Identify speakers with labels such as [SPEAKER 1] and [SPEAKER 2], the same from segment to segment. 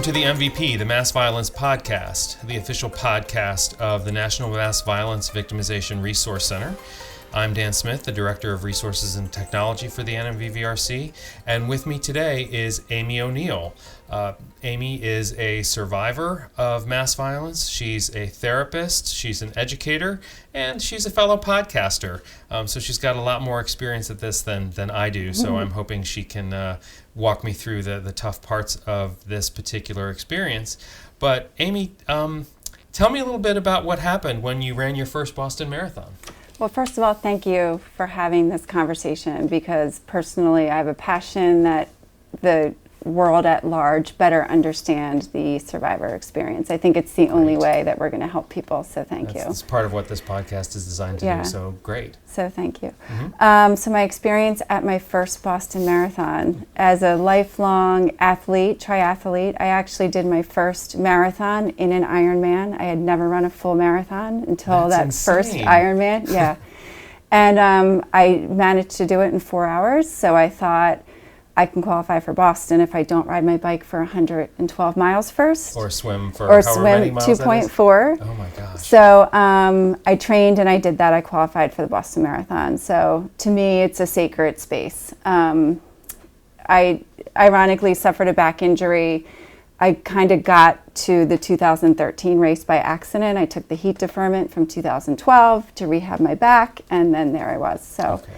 [SPEAKER 1] to the MVP, the Mass Violence Podcast, the official podcast of the National Mass Violence Victimization Resource Center. I'm Dan Smith, the Director of Resources and Technology for the NMVVRC, and with me today is Amy O'Neil. Amy is a survivor of mass violence. She's a therapist, she's an educator, and she's a fellow podcaster. So she's got a lot more experience at this than I do, so I'm hoping she can walk me through the tough parts of this particular experience. But Amy, tell me a little bit about what happened when you ran your first Boston Marathon.
[SPEAKER 2] Well, first of all, thank you for having this conversation, because personally I have a passion that the world at large better understand the survivor experience. I think it's the only way that we're going to help people, so thank you.
[SPEAKER 1] That's part of what this podcast is designed to do, so great.
[SPEAKER 2] So thank you. So my experience at my first Boston Marathon, as a lifelong triathlete, I actually did my first marathon in an Ironman. I had never run a full marathon until first Ironman. Yeah. And I managed to do it in 4 hours, so I thought, I can qualify for Boston if I don't ride my bike for 112 miles first.
[SPEAKER 1] Or swim for however many miles
[SPEAKER 2] 2.4.
[SPEAKER 1] Oh my gosh.
[SPEAKER 2] So I trained and I did that. I qualified for the Boston Marathon. So to me, it's a sacred space. I ironically suffered a back injury. I kind of got to the 2013 race by accident. I took the heat deferment from 2012 to rehab my back, and then there I was. So. Okay.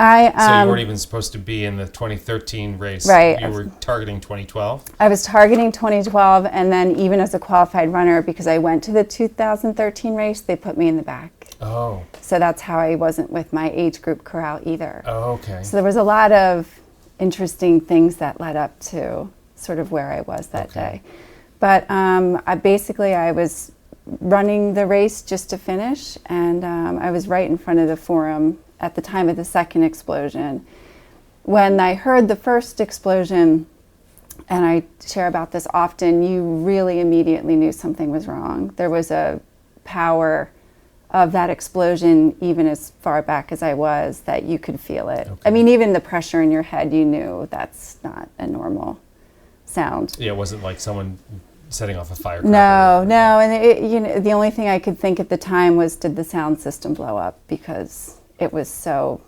[SPEAKER 1] So you weren't even supposed to be in the 2013 race.
[SPEAKER 2] Right.
[SPEAKER 1] You were targeting 2012?
[SPEAKER 2] I was targeting 2012, and then even as a qualified runner, because I went to the 2013 race, they put me in the back.
[SPEAKER 1] Oh.
[SPEAKER 2] So that's how I wasn't with my age group corral either.
[SPEAKER 1] Oh, okay.
[SPEAKER 2] So there was a lot of interesting things that led up to sort of where I was that day. But I was running the race just to finish, and I was right in front of the forum at the time of the second explosion. When I heard the first explosion, and I share about this often, you really immediately knew something was wrong. There was a power of that explosion, even as far back as I was, that you could feel it. Okay. I mean, even the pressure in your head, you knew that's not a normal sound.
[SPEAKER 1] Yeah, it wasn't like someone setting off a firecracker.
[SPEAKER 2] No, and the only thing I could think at the time was, did the sound system blow up? Because it was so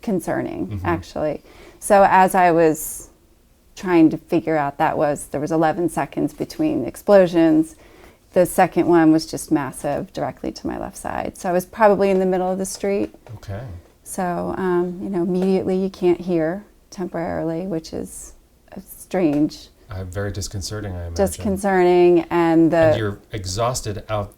[SPEAKER 2] concerning, actually. So as I was trying to figure out there was 11 seconds between explosions. The second one was just massive, directly to my left side. So I was probably in the middle of the street.
[SPEAKER 1] Okay.
[SPEAKER 2] So, immediately you can't hear temporarily, which is strange.
[SPEAKER 1] Very disconcerting, I imagine.
[SPEAKER 2] Disconcerting, and
[SPEAKER 1] you're exhausted out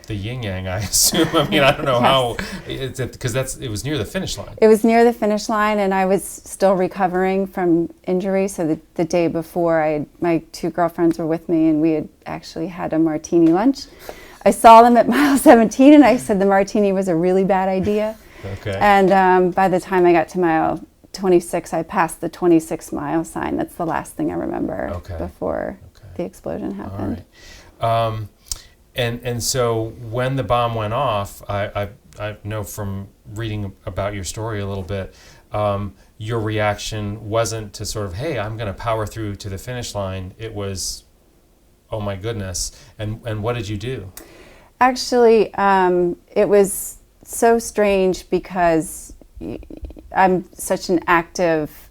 [SPEAKER 1] the yin-yang, I assume. I mean, I don't know how, because it was near the finish line.
[SPEAKER 2] It was near the finish line, and I was still recovering from injury. So the day before, my two girlfriends were with me, and we had actually had a martini lunch. I saw them at mile 17, and I said the martini was a really bad idea.
[SPEAKER 1] Okay.
[SPEAKER 2] And by the time I got to mile 26, I passed the 26-mile sign. That's the last thing I remember before the explosion happened.
[SPEAKER 1] All right. And so when the bomb went off, I know from reading about your story a little bit, your reaction wasn't to sort of, hey, I'm going to power through to the finish line. It was, oh my goodness. And what did you do?
[SPEAKER 2] Actually, it was so strange because I'm such an active,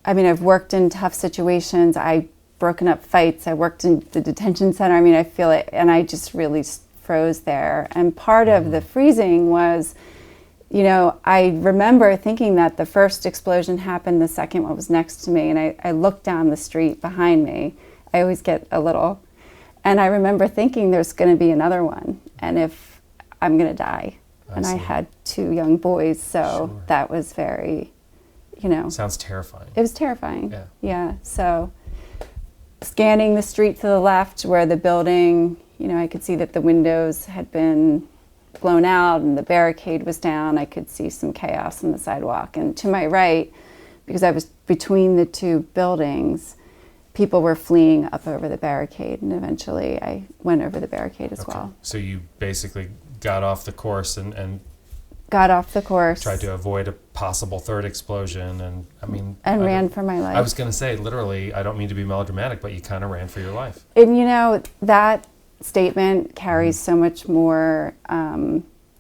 [SPEAKER 2] I've worked in tough situations. I've broken up fights. I worked in the detention center. I feel it, and I just really froze there. And part of the freezing was, I remember thinking that the first explosion happened, the second one was next to me, and I looked down the street behind me. I always get a little, and I remember thinking there's going to be another one, and if I'm going to die. And I had two young boys, so that was very,
[SPEAKER 1] Sounds terrifying.
[SPEAKER 2] It was terrifying. Yeah. So scanning the street to the left where the building, I could see that the windows had been blown out and the barricade was down. I could see some chaos on the sidewalk. And to my right, because I was between the two buildings, people were fleeing up over the barricade. And eventually I went over the barricade as well.
[SPEAKER 1] So you basically got off the course and
[SPEAKER 2] got off the course.
[SPEAKER 1] Tried to avoid a possible third explosion, and
[SPEAKER 2] and ran for my life.
[SPEAKER 1] I was going to say, literally, I don't mean to be melodramatic, but you kind of ran for your life.
[SPEAKER 2] And that statement carries so much more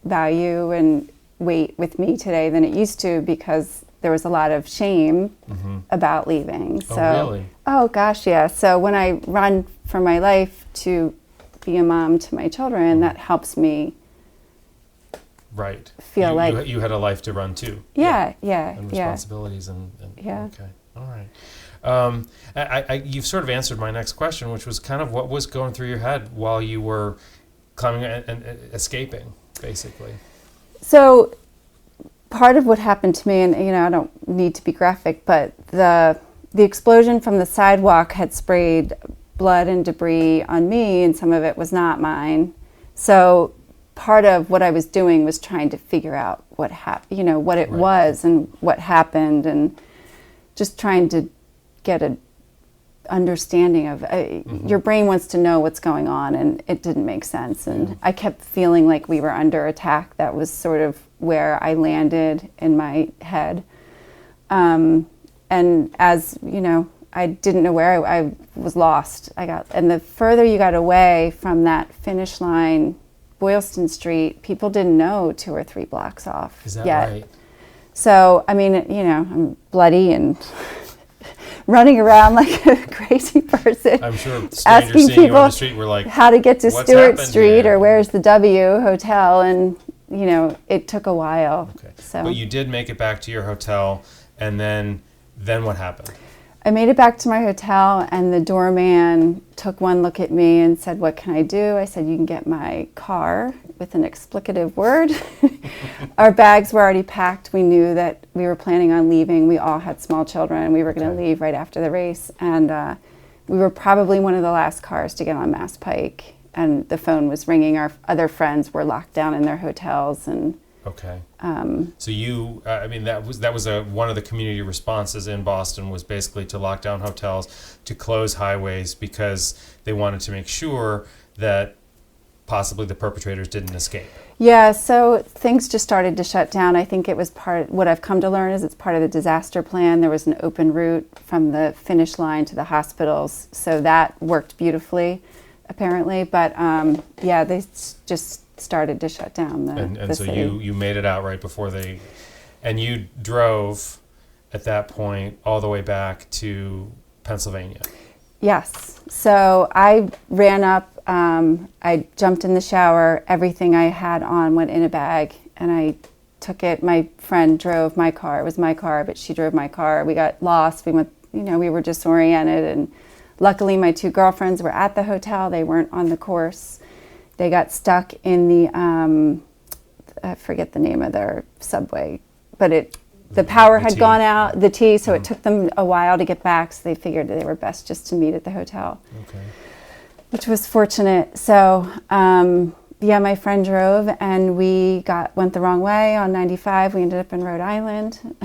[SPEAKER 2] value and weight with me today than it used to, because there was a lot of shame about leaving. So,
[SPEAKER 1] oh, really?
[SPEAKER 2] Oh, gosh, yeah. So when I run for my life to be a mom to my children, that helps me
[SPEAKER 1] right.
[SPEAKER 2] feel like...
[SPEAKER 1] You had a life to run too.
[SPEAKER 2] Yeah.
[SPEAKER 1] And responsibilities. And
[SPEAKER 2] yeah.
[SPEAKER 1] Okay, all right. You've sort of answered my next question, which was kind of what was going through your head while you were climbing and escaping, basically.
[SPEAKER 2] So part of what happened to me, and I don't need to be graphic, but the explosion from the sidewalk had sprayed blood and debris on me, and some of it was not mine. So part of what I was doing was trying to figure out what happened, what it was and what happened, and just trying to get an understanding of your brain wants to know what's going on, and it didn't make sense. And I kept feeling like we were under attack. That was sort of where I landed in my head. And as I didn't know where I was lost. And the further you got away from that finish line, Boylston Street, people didn't know 2 or 3 blocks off.
[SPEAKER 1] Is that
[SPEAKER 2] yet.
[SPEAKER 1] right?
[SPEAKER 2] So, I'm bloody and running around like a crazy person.
[SPEAKER 1] I'm sure strangers
[SPEAKER 2] asking
[SPEAKER 1] seeing you
[SPEAKER 2] people
[SPEAKER 1] on the street were like,
[SPEAKER 2] how to get to
[SPEAKER 1] "What's
[SPEAKER 2] Stewart
[SPEAKER 1] happened
[SPEAKER 2] Street
[SPEAKER 1] here?"
[SPEAKER 2] or where's the W Hotel, and it took a while.
[SPEAKER 1] Okay.
[SPEAKER 2] So,
[SPEAKER 1] but you did make it back to your hotel, and then what happened?
[SPEAKER 2] I made it back to my hotel, and the doorman took one look at me and said, "What can I do?" I said, "You can get my car," with an explicative word. Our bags were already packed. We knew that we were planning on leaving. We all had small children. We were going to leave right after the race. And we were probably one of the last cars to get on Mass Pike. And the phone was ringing. Our other friends were locked down in their hotels. And
[SPEAKER 1] okay. So you, that was one of the community responses in Boston, was basically to lock down hotels, to close highways, because they wanted to make sure that possibly the perpetrators didn't escape.
[SPEAKER 2] Yeah, so things just started to shut down. I think it was what I've come to learn is it's part of the disaster plan. There was an open route from the finish line to the hospitals, so that worked beautifully, apparently. But they just started to shut down the
[SPEAKER 1] so
[SPEAKER 2] city.
[SPEAKER 1] you made it out right before and you drove at that point all the way back to Pennsylvania.
[SPEAKER 2] Yes. So I ran up, I jumped in the shower, everything I had on went in a bag, and I took it. My friend drove my car. It was my car, but she drove my car. We got lost. We went, we were disoriented, and luckily my 2 girlfriends were at the hotel. They weren't on the course. They got stuck in the, I forget the name of their subway, but the power had gone out, the T, so it took them a while to get back, so they figured they were best just to meet at the hotel.
[SPEAKER 1] Okay.
[SPEAKER 2] Which was fortunate. So, my friend drove, and we went the wrong way on 95. We ended up in Rhode Island.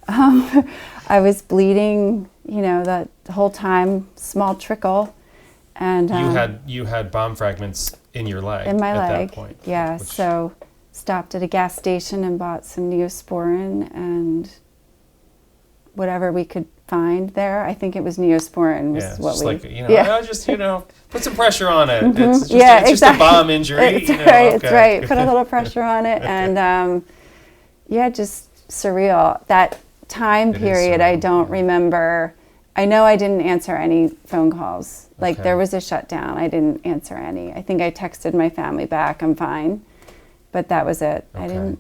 [SPEAKER 2] I was bleeding, the whole time, small trickle. And
[SPEAKER 1] you had bomb fragments in your leg
[SPEAKER 2] in my
[SPEAKER 1] at
[SPEAKER 2] leg.
[SPEAKER 1] that point.
[SPEAKER 2] Yeah, so stopped at a gas station and bought some Neosporin and whatever we could find there. I think it was Neosporin was what we...
[SPEAKER 1] just put some pressure on it.
[SPEAKER 2] Mm-hmm.
[SPEAKER 1] It's just, just a bomb injury.
[SPEAKER 2] It's right, it's right. Put a little pressure on it, and just surreal. That time period, I don't remember. I know I didn't answer any phone calls. Like there was a shutdown. I didn't answer any. I think I texted my family back, "I'm fine," but that was it.
[SPEAKER 1] Okay.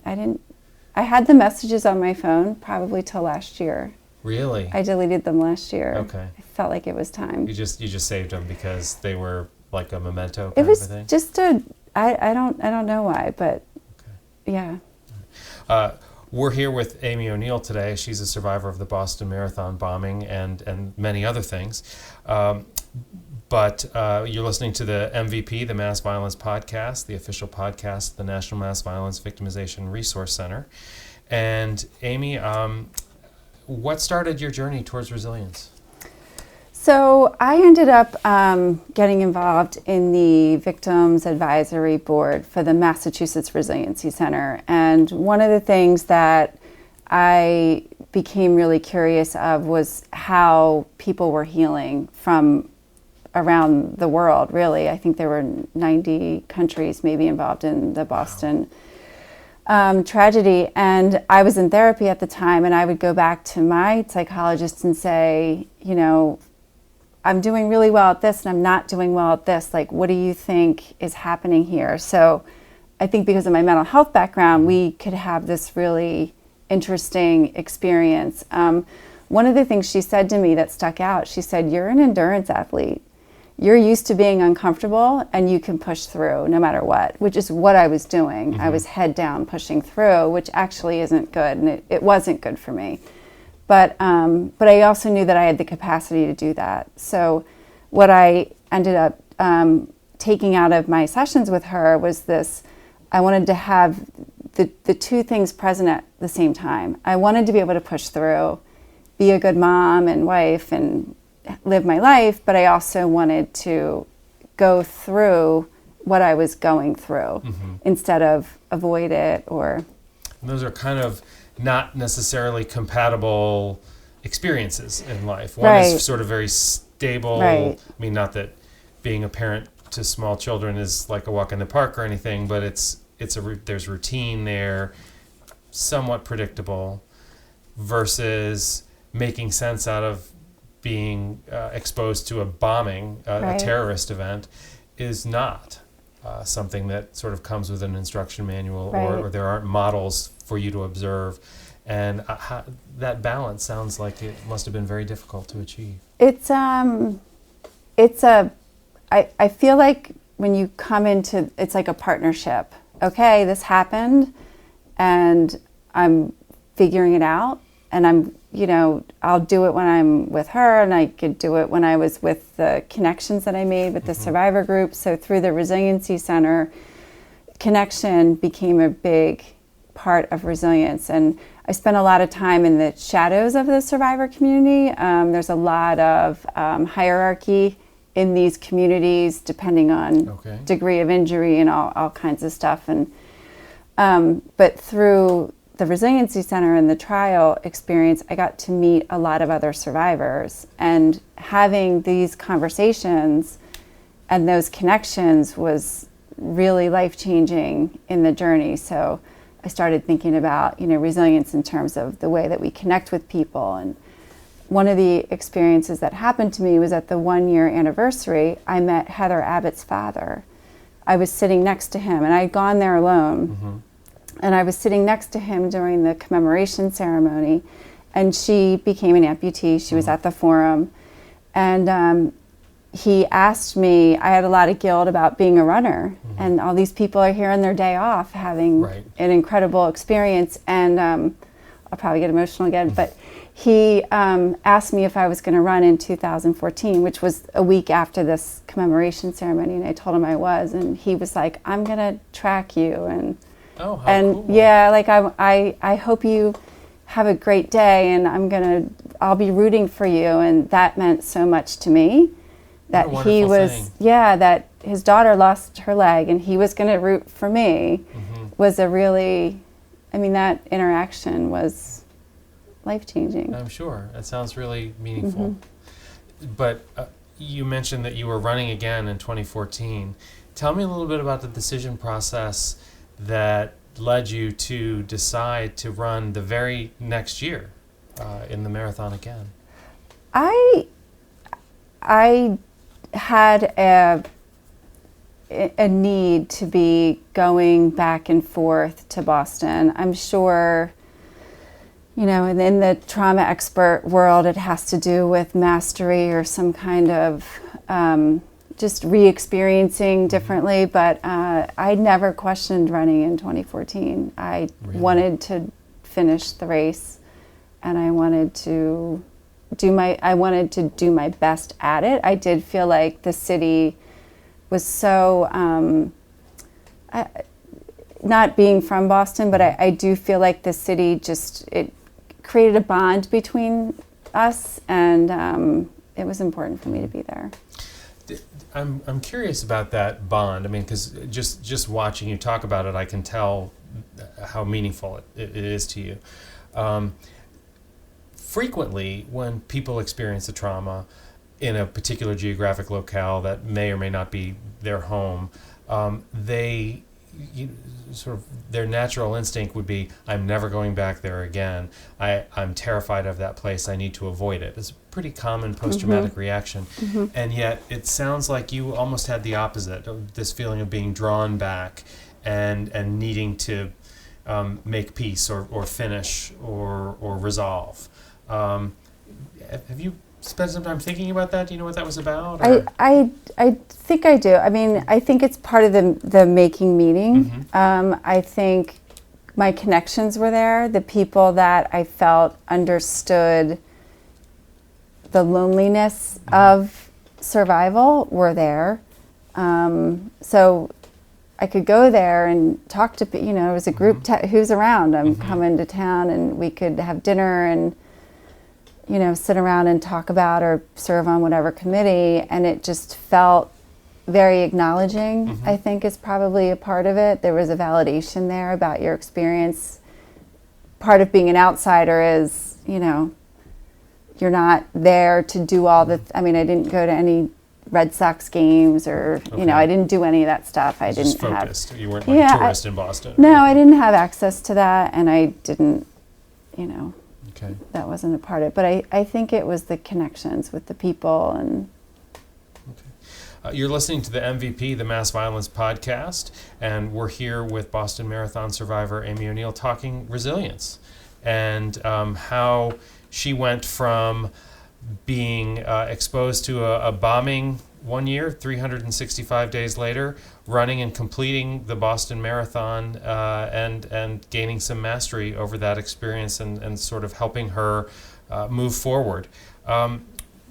[SPEAKER 2] I had the messages on my phone probably till last year.
[SPEAKER 1] Really?
[SPEAKER 2] I deleted them last year.
[SPEAKER 1] Okay.
[SPEAKER 2] I felt like it was time.
[SPEAKER 1] You just saved them because they were like a memento
[SPEAKER 2] It
[SPEAKER 1] kind
[SPEAKER 2] was
[SPEAKER 1] of a thing?
[SPEAKER 2] just I don't know why, but yeah.
[SPEAKER 1] We're here with Amy O'Neil today. She's a survivor of the Boston Marathon bombing and many other things. But you're listening to the MVP, the Mass Violence Podcast, the official podcast of the National Mass Violence Victimization Resource Center. And Amy, what started your journey towards resilience?
[SPEAKER 2] So I ended up getting involved in the Victims Advisory Board for the Massachusetts Resiliency Center. And one of the things that I became really curious of was how people were healing from around the world, really. I think there were 90 countries maybe involved in the Boston tragedy. And I was in therapy at the time, and I would go back to my psychologist and say, you know, I'm doing really well at this and I'm not doing well at this. Like, what do you think is happening here? So I think because of my mental health background, we could have this really interesting experience. One of the things she said to me that stuck out, she said, you're an endurance athlete. You're used to being uncomfortable and you can push through no matter what, which is what I was doing. Mm-hmm. I was head down pushing through, which actually isn't good, and it wasn't good for me. But I also knew that I had the capacity to do that. So what I ended up taking out of my sessions with her was this: I wanted to have the two things present at the same time. I wanted to be able to push through, be a good mom and wife and live my life, but I also wanted to go through what I was going through mm-hmm. instead of avoid it or...
[SPEAKER 1] And those are kind of not necessarily compatible experiences in life. One
[SPEAKER 2] right.
[SPEAKER 1] is sort of very stable.
[SPEAKER 2] Right.
[SPEAKER 1] I mean, not that being a parent to small children is like a walk in the park or anything, but there's routine there, somewhat predictable, versus making sense out of being exposed to a bombing,
[SPEAKER 2] right.
[SPEAKER 1] a terrorist event, is not something that sort of comes with an instruction manual, right. or there aren't models for you to observe. And that balance sounds like it must have been very difficult to achieve. I feel like when you come into, it's like a partnership. Okay, this happened and I'm figuring it out, and I'll do it when I'm with her, and I could do it when I was with the connections that I made with the mm-hmm. survivor group. So through the Resiliency Center, connection became a big part of resilience. And I spent a lot of time in the shadows of the survivor community. There's a lot of hierarchy in these communities, depending on okay. degree of injury and all kinds of stuff. And but through the Resiliency Center and the trial experience, I got to meet a lot of other survivors, and having these conversations and those connections was really life-changing in the journey. So I started thinking about, resilience in terms of the way that we connect with people. And one of the experiences that happened to me was at the 1-year anniversary, I met Heather Abbott's father. I was sitting next to him, and I'd gone there alone. Mm-hmm. And I was sitting next to him during the commemoration ceremony, and she became an amputee. She was at the forum, and he asked me, I had a lot of guilt about being a runner, mm-hmm. and all these people are here on their day off having right. an incredible experience, and I'll probably get emotional again, but he asked me if I was going to run in 2014, which was a week after this commemoration ceremony, and I told him I was, and he was like, I'm going to track you, and oh, how
[SPEAKER 2] and
[SPEAKER 1] cool.
[SPEAKER 2] yeah, like I hope you have a great day, and I'll be rooting for you. And that meant so much to me, that he was thing. Yeah, that his daughter lost her leg and he was going to root for me mm-hmm. was a really, that interaction was life-changing.
[SPEAKER 1] I'm sure. That sounds really meaningful. Mm-hmm. But you mentioned that you were running again in 2014. Tell me a little bit about the decision process that led you to decide to run the very next year in the marathon again.
[SPEAKER 2] I had a need to be going back and forth to Boston. I'm sure, and in the trauma expert world, it has to do with mastery or some kind of just re-experiencing differently, but I never questioned running in 2014. I really? Wanted to finish the race, and I wanted to do my best at it. I did feel like the city was so, not being from Boston, but I do feel like the city it created a bond between us, and it was important for me to be there.
[SPEAKER 1] I'm curious about that bond. I mean, because just watching you talk about it, I can tell how meaningful it is to you. Frequently, when people experience a trauma in a particular geographic locale that may or may not be their home, their natural instinct would be, I'm never going back there again. I'm terrified of that place. I need to avoid it. It's a pretty common post-traumatic reaction. And yet it sounds like you almost had the opposite, of this feeling of being drawn back and needing to make peace or finish or resolve. Have you spent some time thinking about that? Do you know what that was about?
[SPEAKER 2] I think I do. I mean, I think it's part of the making meaning. I think my connections were there. The people that I felt understood the loneliness of survival were there. So I could go there and talk to, it was a group, who's around? I'm coming to town, and we could have dinner and sit around and talk about or serve on whatever committee, and it just felt very acknowledging, I think is probably a part of it. There was a validation there about your experience. Part of being an outsider is, you're not there to do all the, I didn't go to any Red Sox games or, I didn't do any of that stuff. I didn't have.
[SPEAKER 1] Focused. You weren't like a tourist in Boston.
[SPEAKER 2] No, I didn't have access to that, and I didn't,
[SPEAKER 1] Okay.
[SPEAKER 2] that wasn't a part of it. But I think it was the connections with the people. And
[SPEAKER 1] okay. You're listening to the MVP, the Mass Violence Podcast, and we're here with Boston Marathon survivor Amy O'Neil talking resilience and how she went from being exposed to a bombing one year, 365 days later, running and completing the Boston Marathon and gaining some mastery over that experience and sort of helping her move forward.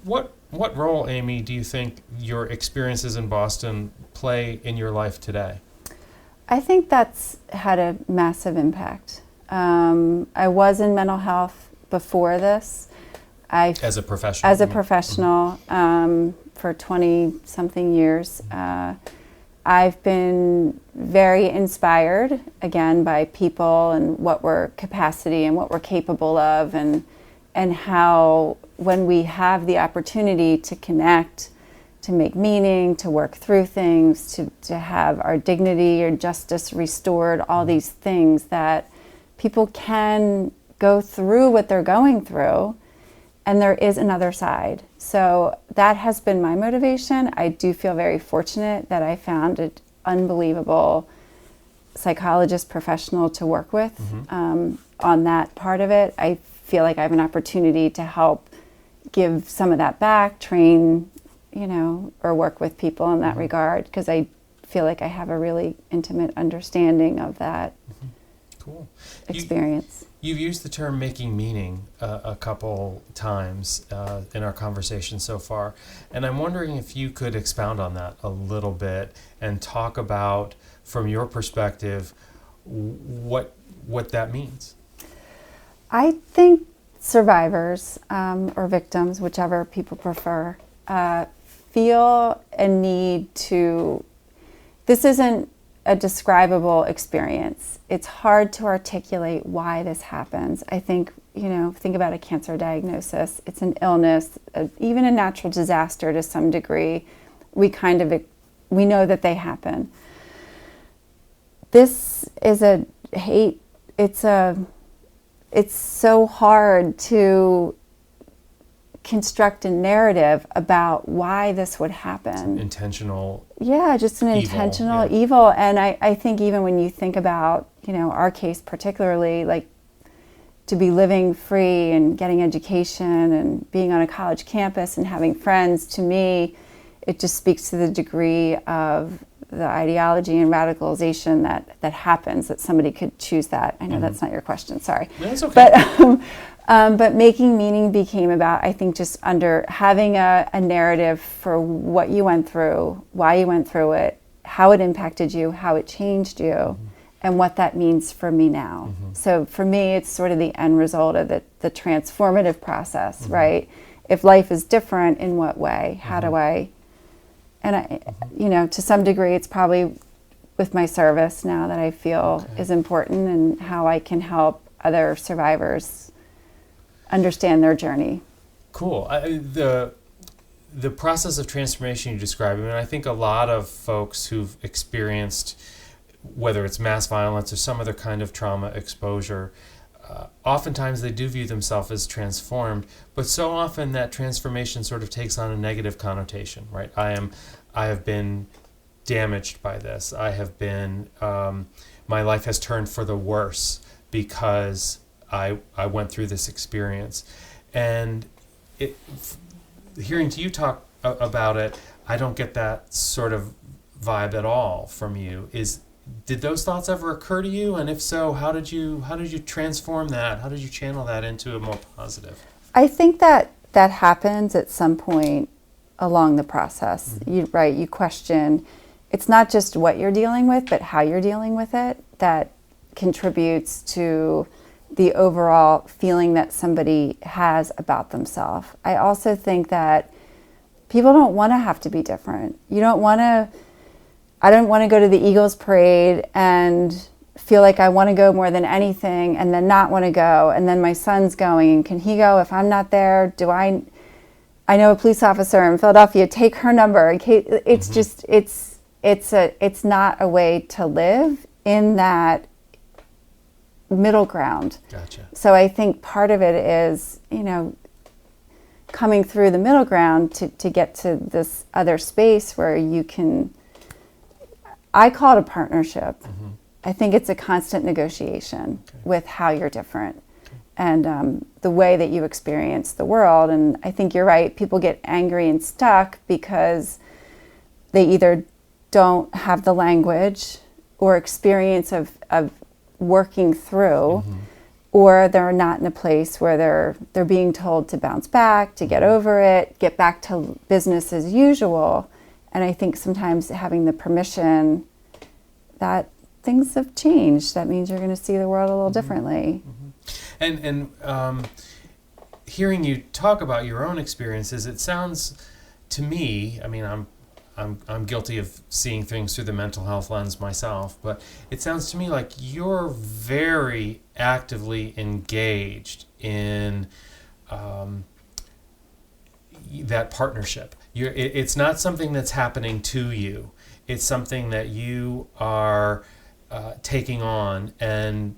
[SPEAKER 1] What role, Amy, do you think your experiences in Boston play in your life today?
[SPEAKER 2] I think that's had a massive impact. I was in mental health before this.
[SPEAKER 1] As a professional?
[SPEAKER 2] As a professional for 20-something years. I've been very inspired, again, by people and what we're capacity and what we're capable of, and how when we have the opportunity to connect, to make meaning, to work through things, to have our dignity or justice restored, all these things that people can go through what they're going through, and there is another side. So that has been my motivation. I do feel very fortunate that I found an unbelievable psychologist professional to work with on that part of it. I feel like I have an opportunity to help give some of that back, train, or work with people in that regard, because I feel like I have a really intimate understanding of that
[SPEAKER 1] Cool.
[SPEAKER 2] experience.
[SPEAKER 1] You've used the term making meaning a couple times in our conversation so far, and I'm wondering if you could expound on that a little bit and talk about, from your perspective, what that means.
[SPEAKER 2] I think survivors or victims, whichever people prefer, feel a need to, this isn't a describable experience. It's hard to articulate why this happens. I think, think about a cancer diagnosis. It's an illness, even a natural disaster to some degree. We know that they happen. This is it's so hard to construct a narrative about why this would happen.
[SPEAKER 1] Intentional.
[SPEAKER 2] Yeah, just an intentional evil. And I think even when you think about, our case particularly, like to be living free and getting education and being on a college campus and having friends, to me, it just speaks to the degree of the ideology and radicalization that happens, that somebody could choose that. I know that's not your question, sorry.
[SPEAKER 1] That's okay.
[SPEAKER 2] But making meaning became about, I think, just under having a narrative for what you went through, why you went through it, how it impacted you, how it changed you, and what that means for me now. So for me, it's sort of the end result of the transformative process, right? if life is different, in what way? How do I, and I, to some degree, it's probably with my service now that I feel is important, and how I can help other survivors understand their journey.
[SPEAKER 1] Cool. The process of transformation you describe, I think a lot of folks who've experienced, whether it's mass violence or some other kind of trauma exposure, oftentimes they do view themselves as transformed, but so often that transformation sort of takes on a negative connotation, right? I have been damaged by this. I have been, my life has turned for the worse because I went through this experience. And hearing to you talk about it, I don't get that sort of vibe at all from you. Did those thoughts ever occur to you? And if so, how did you transform that? How did you channel that into a more positive?
[SPEAKER 2] I think that happens at some point along the process. You question. It's not just what you're dealing with, but how you're dealing with it that contributes to the overall feeling that somebody has about themselves. I also think that people don't want to have to be different. I don't want to go to the Eagles parade and feel like I want to go more than anything and then not want to go, and then my son's going, and can he go if I'm not there? I know a police officer in Philadelphia, take her number. It's just, it's not a way to live in that middle ground.
[SPEAKER 1] Gotcha.
[SPEAKER 2] So I think part of it is, coming through the middle ground to get to this other space where you can, I call it a partnership. I think it's a constant negotiation with how you're different and the way that you experience the world. And I think you're right. People get angry and stuck because they either don't have the language or experience of working through, or they're not in a place where they're being told to bounce back, to get over it, get back to business as usual. And I think sometimes having the permission that things have changed, that means you're going to see the world a little differently.
[SPEAKER 1] And hearing you talk about your own experiences, it sounds to me, I'm guilty of seeing things through the mental health lens myself, but it sounds to me like you're very actively engaged in that partnership. It's not something that's happening to you. It's something that you are taking on. And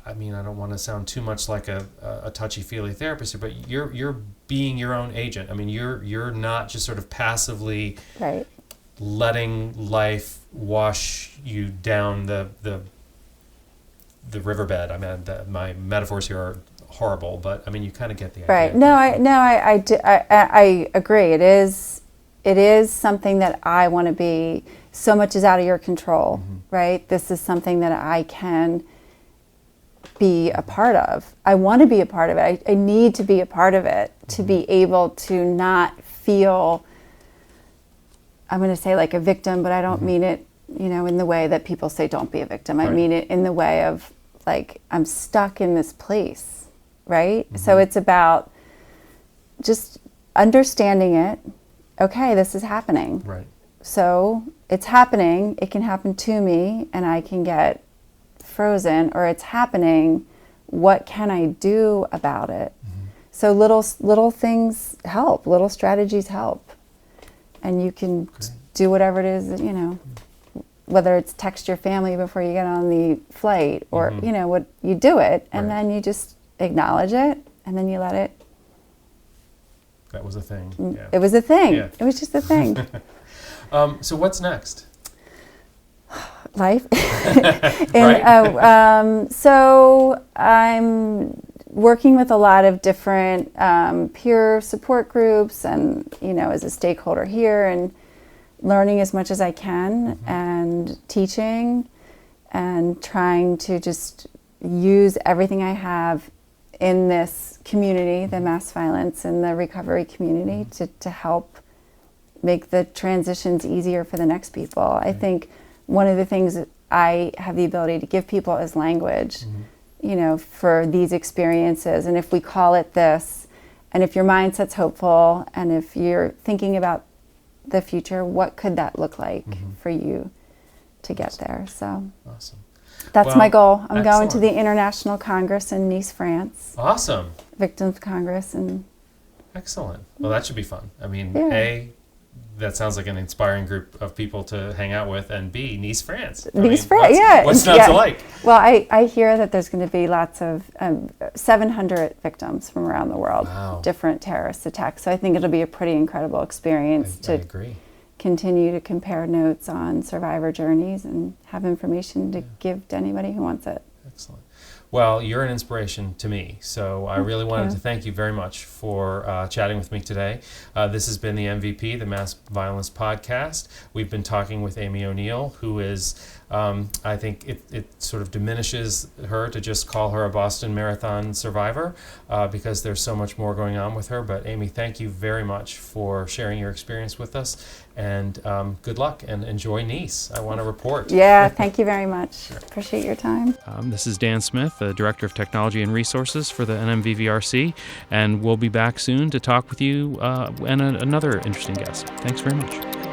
[SPEAKER 1] I don't want to sound too much like a touchy-feely therapist here, but you're being your own agent. You're not just sort of passively letting life wash you down the riverbed. My metaphors here are horrible, but you kind of get the idea.
[SPEAKER 2] Right. I agree. It is something that I want to be. So much is out of your control, right? This is something that I can be a part of. I want to be a part of it. I need to be a part of it to be able to not feel, I'm going to say like a victim, but I don't mean it, in the way that people say don't be a victim. I mean it in the way of like, I'm stuck in this place, right? So it's about just understanding it. Okay, this is happening.
[SPEAKER 1] Right.
[SPEAKER 2] So it's happening. It can happen to me and I can get frozen, or it's happening. What can I do about it? So little things help. Little strategies help. And you can do whatever it is, whether it's text your family before you get on the flight or, what you do it and then you just acknowledge it and then you let it.
[SPEAKER 1] That was a thing. Yeah.
[SPEAKER 2] It was a thing.
[SPEAKER 1] Yeah.
[SPEAKER 2] It was just a thing.
[SPEAKER 1] So what's next?
[SPEAKER 2] Life. So I'm working with a lot of different peer support groups and, as a stakeholder here, and learning as much as I can and teaching and trying to just use everything I have in this community, the mass violence and the recovery community, to help make the transitions easier for the next people. I think one of the things that I have the ability to give people is language, for these experiences. And if we call it this, And if your mindset's hopeful, and if you're thinking about the future, what could that look like for you to get there? So
[SPEAKER 1] awesome.
[SPEAKER 2] That's my goal. I'm going to
[SPEAKER 1] excellent.
[SPEAKER 2] the International Congress in Nice, France.
[SPEAKER 1] Awesome.
[SPEAKER 2] Victims Congress. And
[SPEAKER 1] Excellent. Well, that should be fun. I mean,
[SPEAKER 2] Yeah.
[SPEAKER 1] A, that sounds like an inspiring group of people to hang out with, and B, Nice, France.
[SPEAKER 2] Nice, France, yeah.
[SPEAKER 1] What's not to like?
[SPEAKER 2] Well, I hear that there's going to be lots of 700 victims from around the world,
[SPEAKER 1] Wow.
[SPEAKER 2] different terrorist attacks. So I think it'll be a pretty incredible experience
[SPEAKER 1] I
[SPEAKER 2] to
[SPEAKER 1] agree.
[SPEAKER 2] continue to compare notes on survivor journeys and have information to give to anybody who wants it.
[SPEAKER 1] Excellent. Well, you're an inspiration to me, so I really wanted
[SPEAKER 2] you.
[SPEAKER 1] to thank you very much for chatting with me today. This has been the MVP, the Mass Violence Podcast. We've been talking with Amy O'Neil, who is, I think it sort of diminishes her to just call her a Boston Marathon survivor because there's so much more going on with her. But Amy, thank you very much for sharing your experience with us, and good luck and enjoy Nice. I want to report.
[SPEAKER 2] Yeah, thank you very much. Appreciate your time.
[SPEAKER 1] This is Dan Smith, the Director of Technology and Resources for the NMVVRC, and we'll be back soon to talk with you and another interesting guest. Thanks very much.